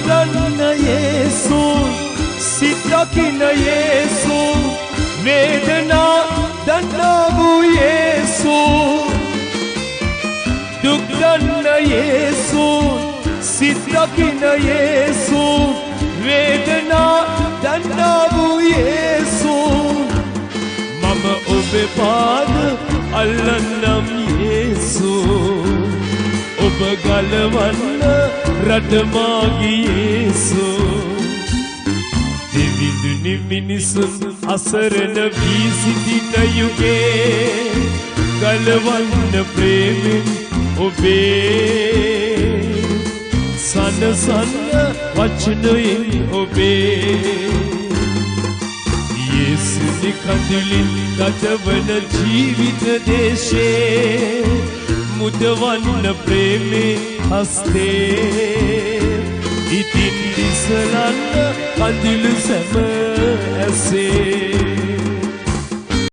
ගන්න යේසුස් සිත දකින්න යේසුස් වේදනා දන්නා වූ යේසුස් දුක් ගන්න යේසුස් සිත දකින්න යේසුස් වේදනා දන්නා වූ යේසුස් මම ඔබේ පාද අල්ලන්නම් යේසුස් ඔබ ගලවන්න රටමාගේ යේසුස් දෙවිඳුනි මිනිසුන් අසරණ වී සිටින යුගේ ගලවන්න ප්‍රේමෙන් ඔබේ සනසන්න වචනයෙන් ඔබේ යේසුනි කඳුලින් ගතවන ජීවිත දේශේ මුදවන්න ප්‍රේමේ හස්තේ ඉතින් දිසලන්න කඳුළු සැම ඇසේ